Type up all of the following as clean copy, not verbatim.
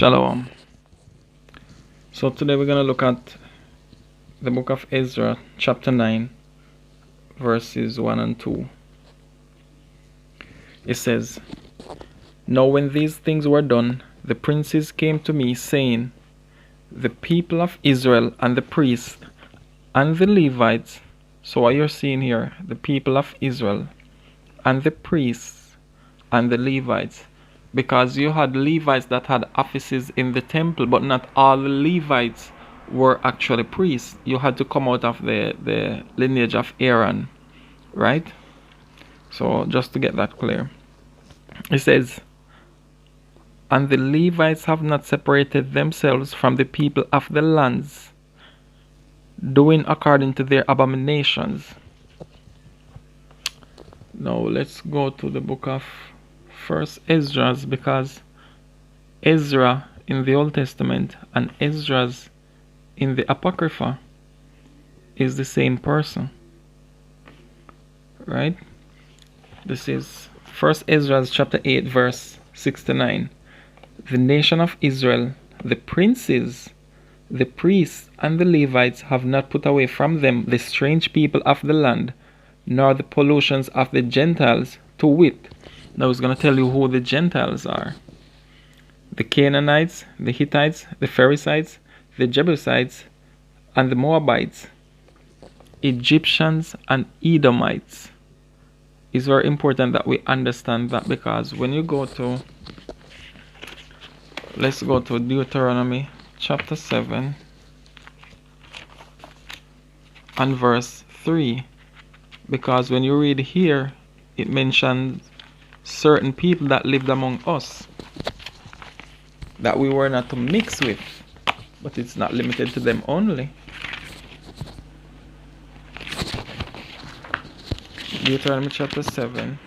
Shalom. So today we're going to look at the book of Ezra, chapter 9, verses 1 and 2. It says, "Now when these things were done, the princes came to me, saying, the people of Israel and the priests and the Levites," so what you're seeing here, the people of Israel and the priests and the Levites, because you had Levites that had offices in the temple, but not all the Levites were actually priests. You had to come out of the lineage of Aaron, right? So just to get that clear, it says, "And the Levites have not separated themselves from the people of the lands, doing according to their abominations." Now let's go to the book of First Esdras, because Ezra in the Old Testament and Esdras in the Apocrypha is the same person, right? This is First Esdras chapter 8 verse 6 to 9. "The nation of Israel, the princes, the priests, and the Levites have not put away from them the strange people of the land, nor the pollutions of the Gentiles, to wit." Now he's going to tell you who the Gentiles are: the Canaanites, the Hittites, the Perizzites, the Jebusites, and the Moabites, Egyptians, and Edomites. It's very important that we understand that, because when you go to, let's go to Deuteronomy chapter 7 and verse 3, because when you read here, it mentions certain people that lived among us that we were not to mix with, but it's not limited to them only. Deuteronomy chapter 7,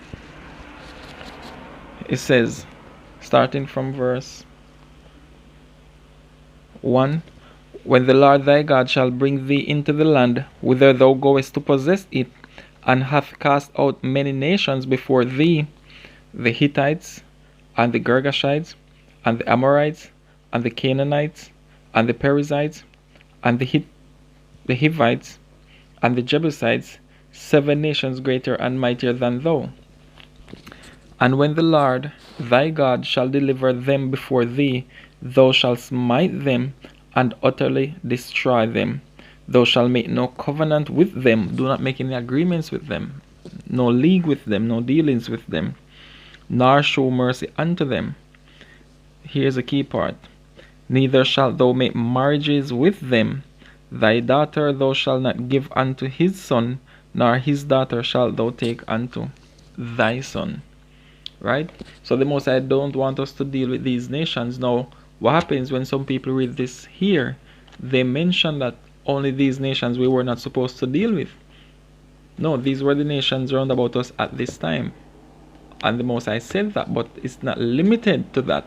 it says, starting from verse 1, "When the Lord thy God shall bring thee into the land whither thou goest to possess it, and hath cast out many nations before thee, the Hittites, and the Girgashites, and the Amorites, and the Canaanites, and the Perizzites, and the Hivites, and the Jebusites, 7 nations greater and mightier than thou. And when the Lord thy God shall deliver them before thee, thou shalt smite them and utterly destroy them. Thou shalt make no covenant with them," do not make any agreements with them, no league with them, no dealings with them, "nor show mercy unto them." Here's a key part: "Neither shalt thou make marriages with them. Thy daughter thou shalt not give unto his son, nor his daughter shalt thou take unto thy son." Right? So the Most High don't want us to deal with these nations. Now, what happens when some people read this here? They mention that only these nations we were not supposed to deal with. No, these were the nations round about us at this time. And the Most High said that, but it's not limited to that.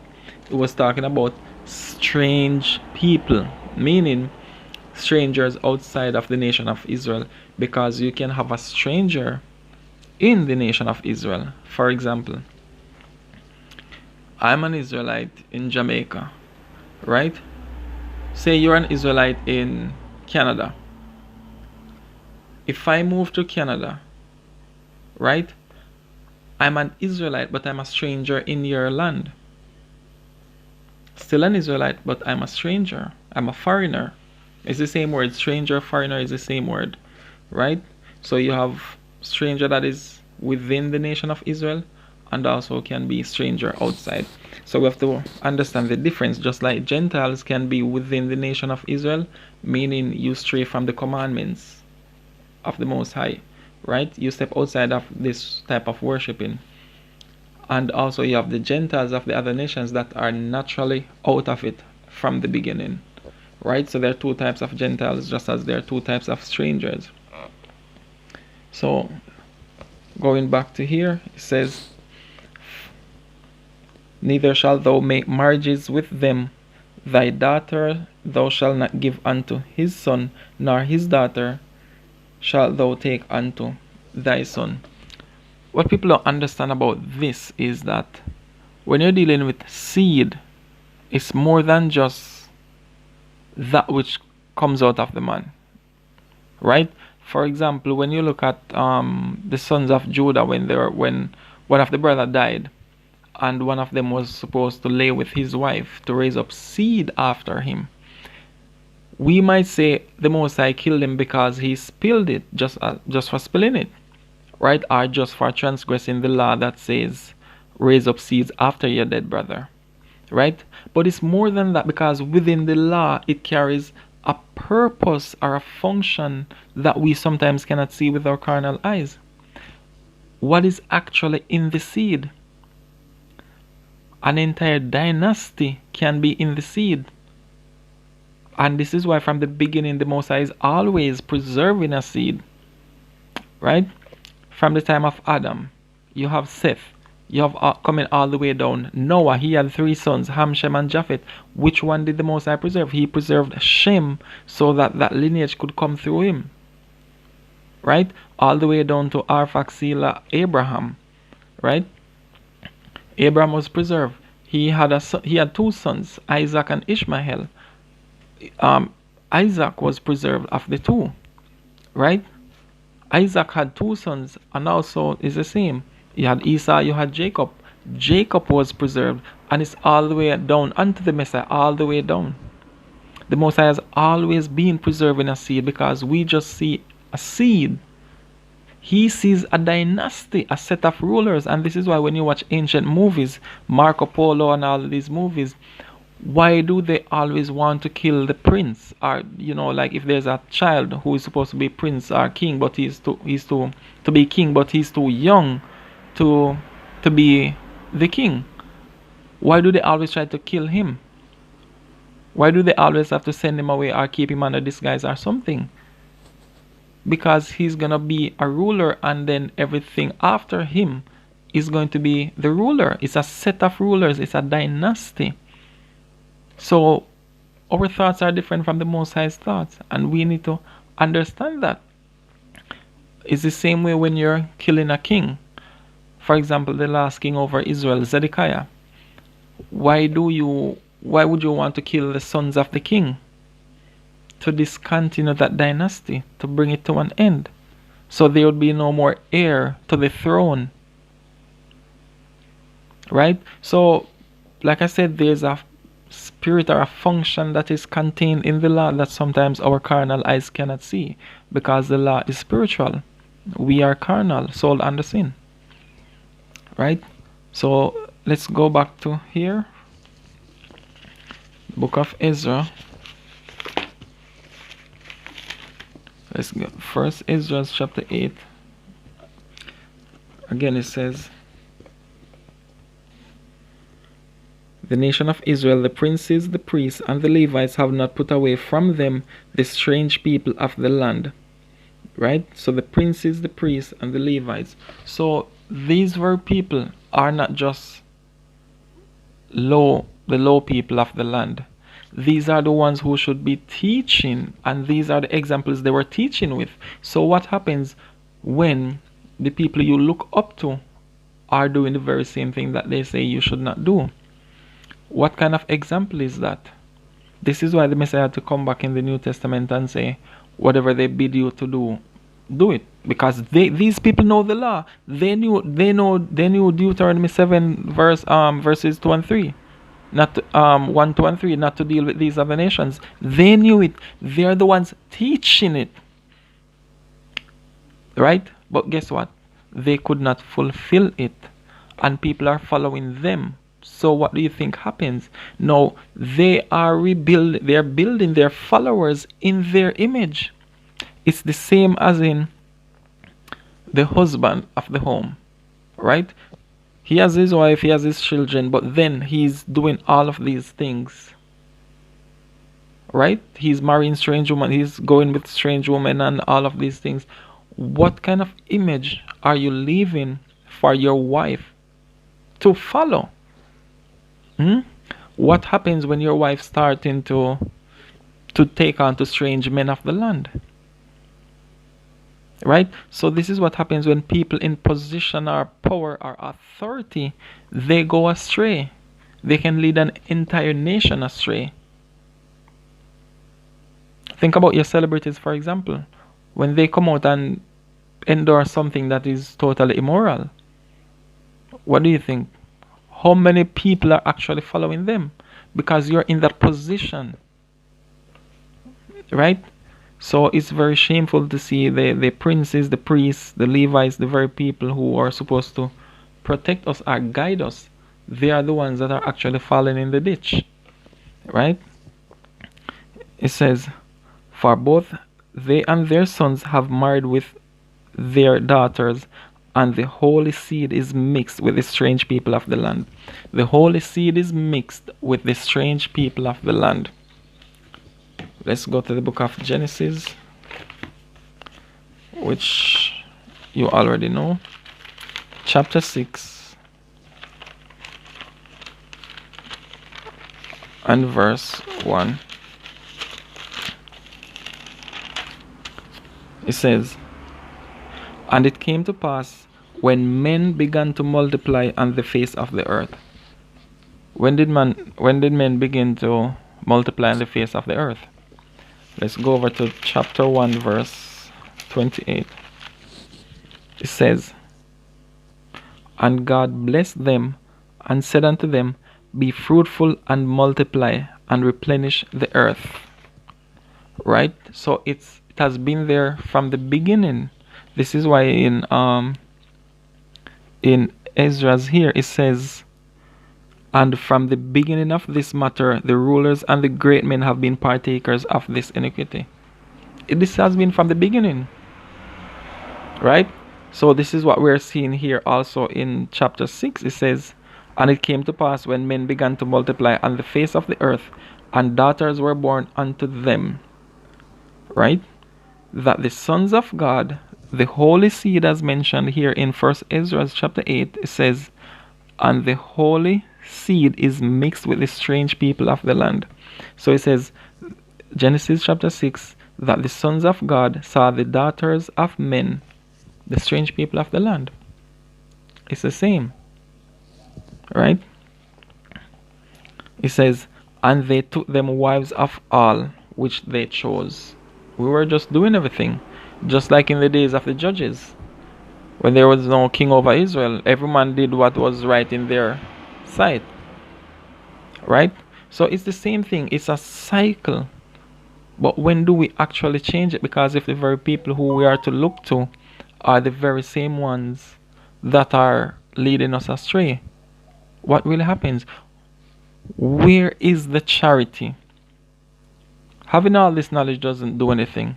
It was talking about strange people, meaning strangers outside of the nation of Israel, because you can have a stranger in the nation of Israel. For example, I'm an Israelite in Jamaica, right? Say you're an Israelite in Canada. If I move to Canada, right, I'm an Israelite, but I'm a stranger in your land. Still an Israelite, but I'm a stranger. I'm a foreigner. It's the same word. Stranger, foreigner is the same word, right? So you have stranger that is within the nation of Israel, and also can be stranger outside. So we have to understand the difference. Just like Gentiles can be within the nation of Israel, meaning you stray from the commandments of the Most High, right? You step outside of this type of worshiping. And also you have the Gentiles of the other nations that are naturally out of it from the beginning, right? So there are 2 types of Gentiles, just as there are 2 types of strangers. So going back to here, it says, "Neither shalt thou make marriages with them. Thy daughter thou shalt not give unto his son, nor his daughter shalt thou take unto thy son." What people don't understand about this is that when you're dealing with seed, It's more than just that which comes out of the man, right? For example, when you look at the sons of Judah, when one of the brother died, and one of them was supposed to lay with his wife to raise up seed after him, we might say the Most High killed him because he spilled it, just for spilling it, right? Or just for transgressing the law that says raise up seeds after your dead brother, right? But it's more than that, because within the law it carries a purpose or a function that we sometimes cannot see with our carnal eyes. What is actually in the seed? An entire dynasty can be in the seed. And this is why from the beginning the Most High is always preserving a seed, right? From the time of Adam, you have Seth, you have coming all the way down. Noah, he had 3 sons, Ham, Shem, and Japheth. Which one did the Most High preserve? He preserved Shem, so that that lineage could come through him, right? All the way down to Arphaxila, Abraham, right? Abraham was preserved. He had 2 sons, Isaac and Ishmael. Isaac was preserved of the 2, right? Isaac had 2 sons, and also is the same. You had Esau, you had Jacob. Jacob was preserved, and it's all the way down unto the Messiah, all the way down. The Most High has always been preserving a seed, because we just see a seed. He sees a dynasty, a set of rulers, and this is why when you watch ancient movies, Marco Polo and all of these movies, why do they always want to kill the prince? Or, like if there's a child who is supposed to be prince or king, but he's to be king, but he's too young to be the king. Why do they always try to kill him? Why do they always have to send him away or keep him under disguise or something? Because he's gonna be a ruler, and then everything after him is going to be the ruler. It's a set of rulers, it's a dynasty. So our thoughts are different from the Most High's thoughts, and we need to understand that. It's the same way when you're killing a king. For example, the last king over Israel, Zedekiah. Why would you want to kill the sons of the king? To discontinue that dynasty, to bring it to an end, so there would be no more heir to the throne, right? So, like I said, there's a spirit or a function that is contained in the law that sometimes our carnal eyes cannot see, because the law is spiritual. We are carnal, sold under sin, right? So let's go back to here, book of Ezra. Let's go first, Ezra chapter 8. Again it says, the nation of Israel, the princes, the priests, and the Levites have not put away from them the strange people of the land. Right? So the princes, the priests, and the Levites. So these very people are not just the low people of the land. These are the ones who should be teaching, and these are the examples they were teaching with. So what happens when the people you look up to are doing the very same thing that they say you should not do? What kind of example is that? This is why the Messiah had to come back in the New Testament and say, whatever they bid you to do, do it. Because these people know the law. They knew Deuteronomy 7 verses 2 and 3. Not 1, 2, and 3, not to deal with these other nations. They knew it. They're the ones teaching it. Right? But guess what? They could not fulfill it. And people are following them. So what do you think happens? No, they are building their followers in their image. It's the same as in the husband of the home, right? He has his wife, he has his children, but then he's doing all of these things, right? He's marrying strange women, he's going with strange women and all of these things. What kind of image are you leaving for your wife to follow? What happens when your wife starting to take on to strange men of the land? Right? So this is what happens when people in position or power or authority, they go astray. They can lead an entire nation astray. Think about your celebrities, for example. When they come out and endorse something that is totally immoral, what do you think? How many people are actually following them? Because you're in that position, right? So it's very shameful to see the princes, the priests, the Levites, the very people who are supposed to protect us or guide us. They are the ones that are actually falling in the ditch, right? It says, for both they and their sons have married with their daughters, and the holy seed is mixed with the strange people of the land. The holy seed is mixed with the strange people of the land. Let's go to the book of Genesis, which you already know. Chapter 6 and verse 1. It says, and it came to pass when men began to multiply on the face of the earth. When did men begin to multiply on the face of the earth? Let's go over to chapter 1 verse 28. It says, and God blessed them and said unto them, be fruitful and multiply and replenish the earth. Right? So it has been there from the beginning. This is why in esdras here it says, and from the beginning of this matter the rulers and the great men have been partakers of this iniquity. This has been from the beginning, right? So this is what we're seeing here also in chapter 6. It says, and it came to pass when men began to multiply on the face of the earth, and daughters were born unto them, right? That the sons of God, the holy seed as mentioned here in 1 Ezra chapter 8, it says, and the holy seed is mixed with the strange people of the land. So it says, Genesis chapter 6, that the sons of God saw the daughters of men, the strange people of the land. It's the same, right? It says, and they took them wives of all which they chose. We were just doing everything, just like in the days of the judges, when there was no king over Israel. Every man did what was right in their sight, right? So it's the same thing. It's a cycle. But when do we actually change it? Because if the very people who we are to look to are the very same ones that are leading us astray, what really happens? Where is the charity? Having all this knowledge doesn't do anything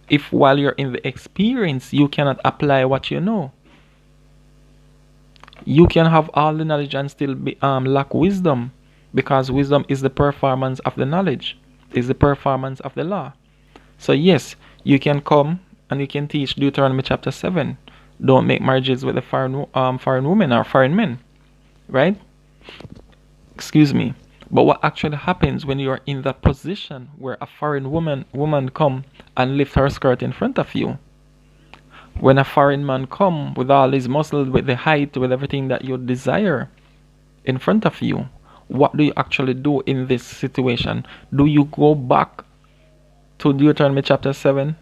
if while you're in the experience you cannot apply what you know. You can have all the knowledge and still be lack wisdom, because wisdom is the performance of the knowledge, is the performance of the law. So yes, you can come and you can teach Deuteronomy chapter 7, don't make marriages with a foreign women or foreign men, right? Excuse me. But what actually happens when you are in that position where a foreign woman come and lift her skirt in front of you? When a foreign man come with all his muscles, with the height, with everything that you desire in front of you, what do you actually do in this situation? Do you go back to Deuteronomy chapter 7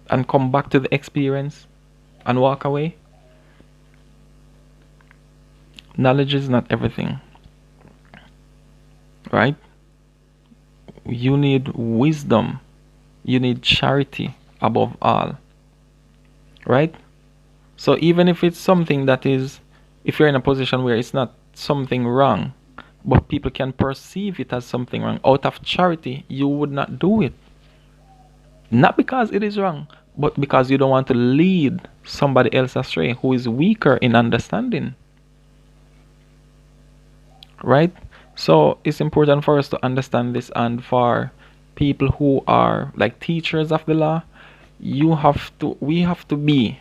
and come back to the experience and walk away? Knowledge is not everything, right? You need wisdom. You need charity above all, right? So even if it's something that is, if you're in a position where it's not something wrong, but people can perceive it as something wrong, out of charity, you would not do it. Not because it is wrong, but because you don't want to lead somebody else astray who is weaker in understanding, right? So it's important for us to understand this, and for people who are like teachers of the law, we have to be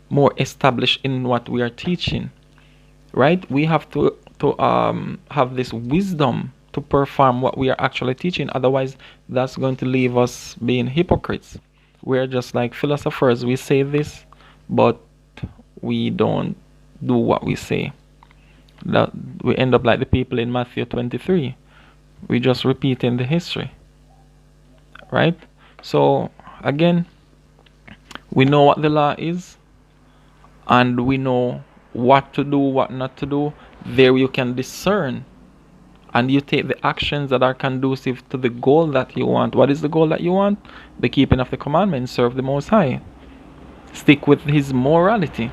more established in what we are teaching, right? We have to have this wisdom to perform what we are actually teaching. Otherwise, that's going to leave us being hypocrites. We're just like philosophers. We say this, but we don't do what we say. That we end up like the people in Matthew 23. We just repeating the history, right? So again, we know what the law is, and we know what to do, what not to do. There you can discern, and you take the actions that are conducive to the goal that you want. What is the goal that you want? The keeping of the commandments, serve the Most High, stick with His morality.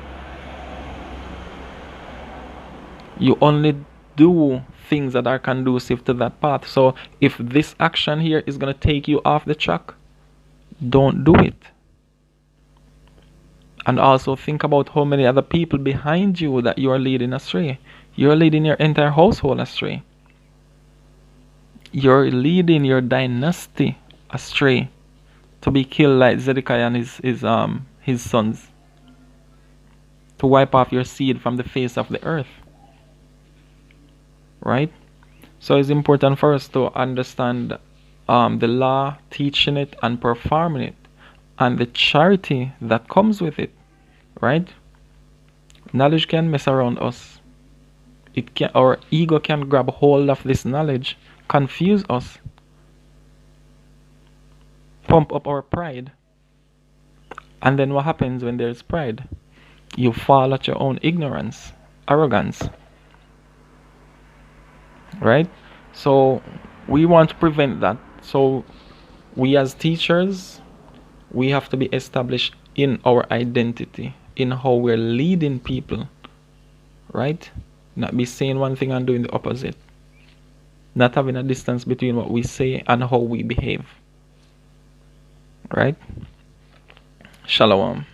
You only do things that are conducive to that path. So if this action here is going to take you off the track, don't do it. And also think about how many other people behind you that you are leading astray. You're leading your entire household astray. You're leading your dynasty astray to be killed like Zedekiah and his sons, to wipe off your seed from the face of the earth. Right? So it's important for us to understand the law, teaching it and performing it, and the charity that comes with it. Right? Knowledge can mess around us. Our ego can grab hold of this knowledge, confuse us, pump up our pride. And then what happens when there's pride? You fall at your own ignorance, arrogance. Right? So we want to prevent that. So we as teachers, we have to be established in our identity, in how we're leading people. Right? Not be saying one thing and doing the opposite. Not having a distance between what we say and how we behave. Right? Shalom.